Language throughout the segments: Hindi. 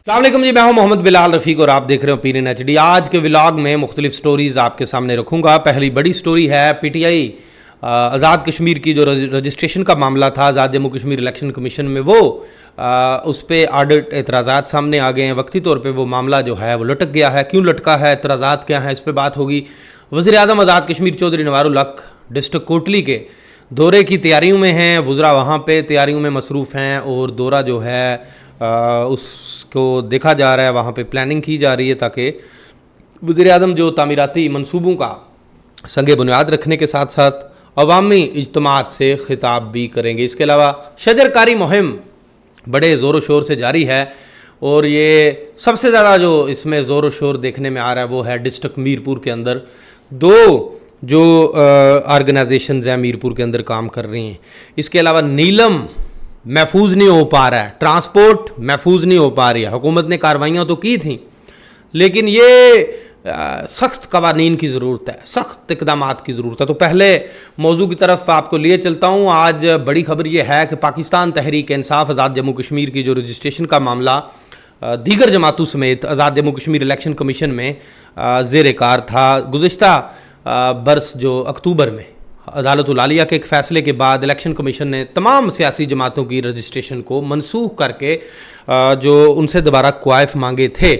अस्सलामुअलैकुम जी, मैं हूं मोहम्मद बिलाल रफ़ीक और आप देख रहे हो ओपिनियन एचडी। आज के व्लॉग में मुख्तलिफ स्टोरीज़ आपके सामने रखूंगा। पहली बड़ी स्टोरी है पीटीआई आज़ाद कश्मीर की जो रजिस्ट्रेशन का मामला था आज़ाद जम्मू कश्मीर इलेक्शन कमीशन में, वो उस पर ऑडिट एतराज़ात सामने आ गए हैं। वक्ती तौर पर वो मामला जो है वो लटक गया है। क्यों लटका है, एतराज़ात क्या हैं, इस पर बात होगी। वज़ीर आज़म आज़ाद कश्मीर चौधरी नवारुल हक डिस्ट्रिक्ट कोटली के दौरे की तैयारियों में हैं। वुज़रा वहाँ पर तैयारियों में मसरूफ़ हैं और दौरा जो है उसको देखा जा रहा है, वहाँ पे प्लानिंग की जा रही है ताकि वज़ीर आज़म जो तामीराती मंसूबों का संगे बुनियाद रखने के साथ साथ अवामी इज्तिमात से खिताब भी करेंगे। इसके अलावा शजरकारी मुहिम बड़े ज़ोर शोर से जारी है और ये सबसे ज़्यादा जो इसमें ज़ोर शोर देखने में आ रहा है वो है डिस्ट्रिक्ट मीरपुर के अंदर। दो जो ऑर्गेनाइजेशंस हैं मीरपुर के अंदर काम कर रही हैं। इसके अलावा नीलम महफूज नहीं हो पा रहा है, ट्रांसपोर्ट महफूज नहीं हो पा रही है। हुकूमत ने कार्रवाइयाँ तो की थी लेकिन ये सख्त कवानीन की ज़रूरत है, सख्त इक़दामात की ज़रूरत है। तो पहले मौजू की तरफ आपको लिए चलता हूँ। आज बड़ी खबर ये है कि पाकिस्तान तहरीक इंसाफ आज़ाद जम्मू कश्मीर की जो रजिस्ट्रेशन का मामला दीगर जमातों समेत आज़ाद जम्मू कश्मीर इलेक्शन कमीशन में ज़ेर कार था। गुज़िश्ता बरस जो अक्टूबर में अदालतुल आलिया के एक फ़ैसले के बाद इलेक्शन कमीशन ने तमाम सियासी जमातों की रजिस्ट्रेशन को मनसूख करके जो उनसे दोबारा क्वाइफ मांगे थे,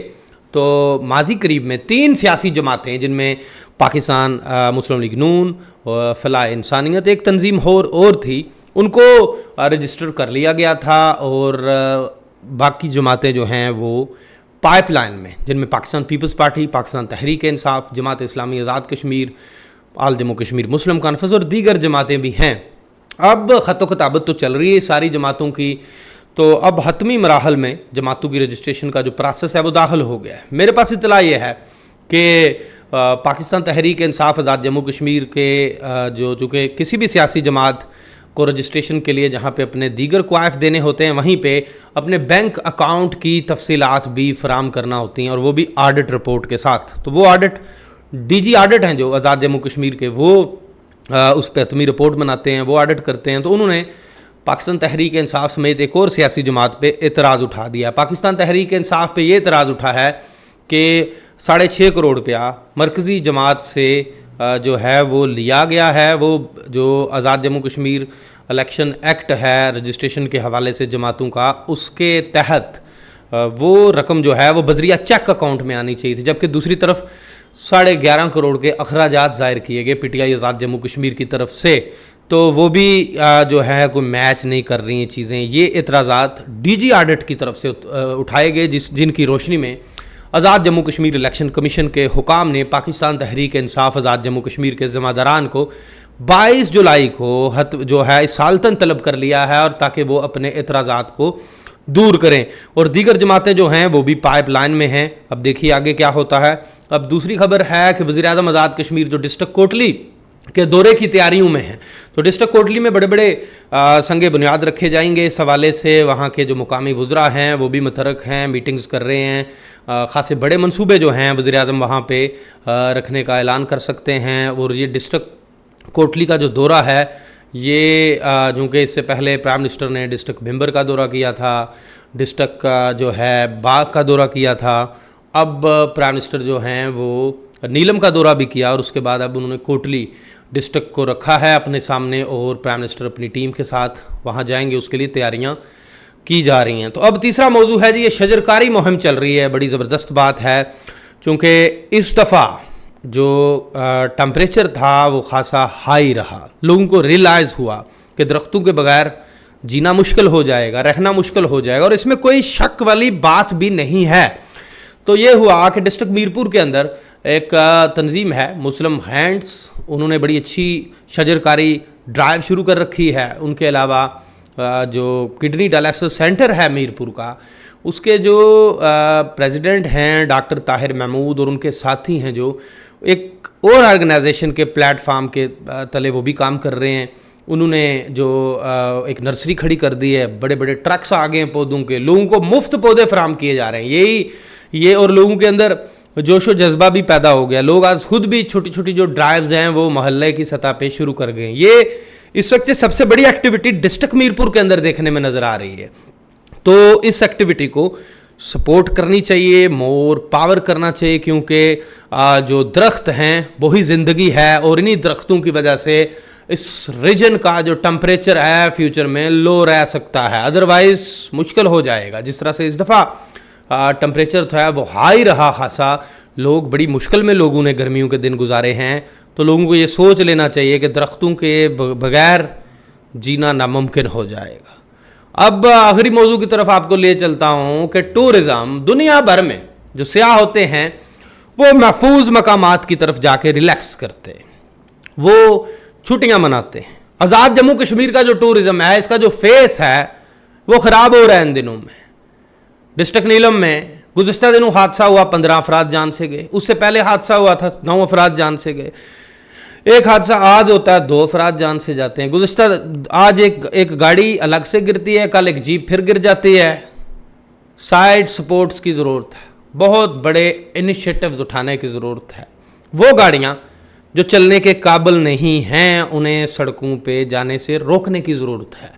तो माजी करीब में 3 सियासी जमातें जिनमें पाकिस्तान मुस्लिम लीग नून और फलाह इंसानियत एक तंजीम और थी, उनको रजिस्टर कर लिया गया था और बाकी जमातें जो हैं वो पाइपलाइन में, जिनमें पाकिस्तान पीपल्स पार्टी, पाकिस्तान तहरीक इंसाफ, जमात इस्लामी आज़ाद कश्मीर, आल जम्मू कश्मीर मुस्लिम कॉन्फ्रेंस और दीगर जमातें भी हैं। अब ख़त किताबत तो चल रही है सारी जमातों की, तो अब हतमी मराहल में जमातों की रजिस्ट्रेशन का जो प्रोसेस है वो दाखिल हो गया है। मेरे पास इतला ये है कि पाकिस्तान तहरीक इंसाफ आज़ाद जम्मू कश्मीर के जो चूँकि किसी भी सियासी जमात को रजिस्ट्रेशन के लिए जहाँ पे अपने दीगर क्वाइफ देने होते हैं, वहीं पे अपने बैंक अकाउंट की तफसीलात भी फराम करना होती हैं और वो भी ऑडिट रिपोर्ट के साथ। तो वो ऑडिट डीजी ऑडिट हैं जो आज़ाद जम्मू कश्मीर के, वो उस पर हतमी रिपोर्ट बनाते हैं, वो ऑडिट करते हैं। तो उन्होंने पाकिस्तान तहरीक इंसाफ समेत एक और सियासी जमात पे एतराज़ उठा दिया। पाकिस्तान तहरीक इंसाफ पे ये एतराज़ उठा है कि 6.5 करोड़ रुपया मरकज़ी जमात से जो है वो लिया गया है। वो जो आज़ाद जम्मू कश्मीर इलेक्शन एक्ट है रजिस्ट्रेशन के हवाले से जमातों का, उसके तहत वो रकम जो है वो बजरिया चेक अकाउंट में आनी चाहिए थी, जबकि दूसरी तरफ 11.5 करोड़ के अखराजात ज़ाहिर किए गए पीटीआई आज़ाद जम्मू कश्मीर की तरफ से। तो वो भी जो है कोई मैच नहीं कर रही हैं चीज़ें। ये एतराज़ात डीजी ऑडिट की तरफ से उठाए गए जिनकी रोशनी में आज़ाद जम्मू कश्मीर इलेक्शन कमीशन के हुकाम ने पाकिस्तान तहरीक इंसाफ आज़ाद जम्मू कश्मीर के ज़िम्मेदारान को 22 जुलाई को जो है सालतन तलब कर लिया है, और ताकि वो अपने एतराज़ात को दूर करें। और दीगर जमातें जो हैं वो भी पाइपलाइन में हैं। अब देखिए आगे क्या होता है। अब दूसरी खबर है कि वज़ीर आज़म आज़ाद कश्मीर जो डिस्ट्रिक्ट कोटली के दौरे की तैयारियों में हैं, तो डिस्ट्रिक्ट कोटली में बड़े बड़े संगे बुनियाद रखे जाएंगे। इस हवाले से वहाँ के जो मुकामी वुज़रा हैं वो भी मुतरक हैं, मीटिंग्स कर रहे हैं। ख़ासे बड़े मंसूबे जो हैं वज़ीर आज़म वहाँ पे रखने का ऐलान कर सकते हैं। और ये डिस्ट्रिक्ट कोटली का जो दौरा है ये चूँकि इससे पहले प्राइम मिनिस्टर ने डिस्ट्रिक्ट भिम्बर का दौरा किया था, डिस्ट्रिक्ट का जो है बाग का दौरा किया था, अब प्राइम मिनिस्टर जो हैं वो नीलम का दौरा भी किया और उसके बाद अब उन्होंने कोटली डिस्ट्रिक्ट को रखा है अपने सामने और प्राइम मिनिस्टर अपनी टीम के साथ वहाँ जाएंगे, उसके लिए तैयारियाँ की जा रही हैं। तो अब तीसरा मौजू है जी, ये शजरकारी मुहिम चल रही है। बड़ी ज़बरदस्त बात है क्योंकि इस दफ़ा जो टेम्परेचर था वो खासा हाई रहा। लोगों को रियलाइज़ हुआ कि दरख्तों के बगैर जीना मुश्किल हो जाएगा, रहना मुश्किल हो जाएगा, और इसमें कोई शक वाली बात भी नहीं है। तो ये हुआ कि डिस्ट्रिक्ट मीरपुर के अंदर एक तंजीम है मुस्लिम हैंड्स, उन्होंने बड़ी अच्छी शजरकारी ड्राइव शुरू कर रखी है। उनके अलावा जो किडनी डायलिसिस सेंटर है मीरपुर का, उसके जो प्रेसिडेंट हैं डॉक्टर ताहिर महमूद और उनके साथी हैं जो एक और ऑर्गेनाइजेशन के प्लेटफार्म के तले वो भी काम कर रहे हैं। उन्होंने जो एक नर्सरी खड़ी कर दी है, बड़े बड़े ट्रक्स आ गए हैं पौधों के, लोगों को मुफ्त पौधे फराम किए जा रहे हैं। ये और लोगों के अंदर जोश व जज्बा भी पैदा हो गया। लोग आज खुद भी छोटी छोटी जो ड्राइव्स हैं वो मोहल्ले की सतह पे शुरू कर गए। ये इस वक्त सबसे बड़ी एक्टिविटी डिस्ट्रिक्ट मीरपुर के अंदर देखने में नज़र आ रही है। तो इस एक्टिविटी को सपोर्ट करनी चाहिए, मोर पावर करना चाहिए, क्योंकि जो दरख्त हैं वही ज़िंदगी है और इन्हीं दरख्तों की वजह से इस रीजन का जो टेम्परेचर है फ्यूचर में लो रह सकता है, अदरवाइज़ मुश्किल हो जाएगा। जिस तरह से इस दफ़ा टेम्परेचर था वो हाई रहा खासा, लोग बड़ी मुश्किल में लोगों ने गर्मियों के दिन गुजारे हैं। तो लोगों को ये सोच लेना चाहिए कि दरख्तों के बगैर जीना नामुमकिन हो जाएगा। अब आखिरी मौजू की तरफ आपको ले चलता हूँ कि टूरिज़म दुनिया भर में जो सयाह होते हैं वो महफूज मकामात की तरफ जाके रिलैक्स करते हैं, वो छुट्टियाँ मनाते हैं। आज़ाद जम्मू कश्मीर का जो टूरिज़म है, इसका जो फेस है वो ख़राब हो रहा है इन दिनों में। डिस्ट्रिक्ट नीलम में गुज़िश्ता दिनों हादसा हुआ, 15 अफराद जान से गए। उससे पहले हादसा हुआ था, 9 अफराद जान से गए। एक हादसा आज होता है, 2 अफराद जान से जाते हैं। गुज़िश्ता आज एक गाड़ी अलग से गिरती है, कल एक जीप फिर गिर जाती है। साइड सपोर्ट्स की ज़रूरत है, बहुत बड़े इनिशिएटिव्स उठाने की ज़रूरत है। वो गाड़ियाँ जो चलने के काबिल नहीं हैं उन्हें सड़कों पे जाने से रोकने की ज़रूरत है।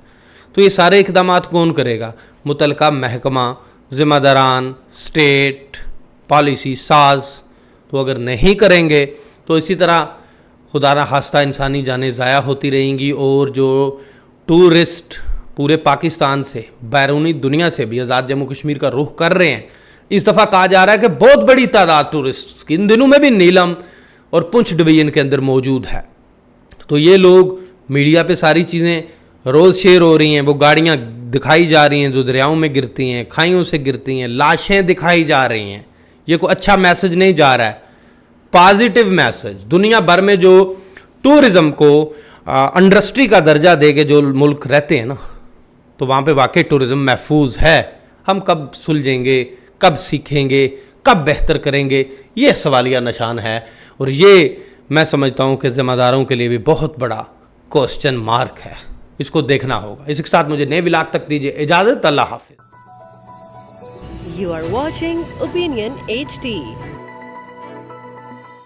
तो ये सारे इक़दाम कौन करेगा? मुतलका महकमा, ज़िम्मेदारान, स्टेट, पॉलिसी साज। तो अगर नहीं करेंगे तो इसी तरह खुदा न खास्ता इंसानी जानें ज़ाया होती रहेंगी और जो टूरिस्ट पूरे पाकिस्तान से, बैरूनी दुनिया से भी आज़ाद जम्मू कश्मीर का रुख कर रहे हैं। इस दफ़ा कहा जा रहा है कि बहुत बड़ी तादाद टूरिस्ट इन दिनों में भी नीलम और पुंछ डिवीज़न के अंदर मौजूद है। तो ये लोग मीडिया पे सारी चीज़ें रोज़ शेयर हो रही हैं, वो गाड़ियाँ दिखाई जा रही हैं जो दरियाओं में गिरती हैं, खाइयों से गिरती हैं, लाशें दिखाई जा रही हैं। ये कोई अच्छा मैसेज नहीं जा रहा है, पॉजिटिव मैसेज। दुनिया भर में जो टूरिज़म को इंडस्ट्री का दर्जा देके जो मुल्क रहते हैं ना, तो वहाँ पे वाकई टूरिज़म महफूज है। हम कब सुलझेंगे, कब सीखेंगे, कब बेहतर करेंगे, ये सवालिया निशान है। और ये मैं समझता हूँ कि ज़िम्मेदारों के लिए भी बहुत बड़ा क्वेश्चन मार्क है, इसको देखना होगा। इसके साथ मुझे नए व्लॉग तक दीजिए इजाज़त। अल्लाह हाफिज़। You are watching Opinion HD.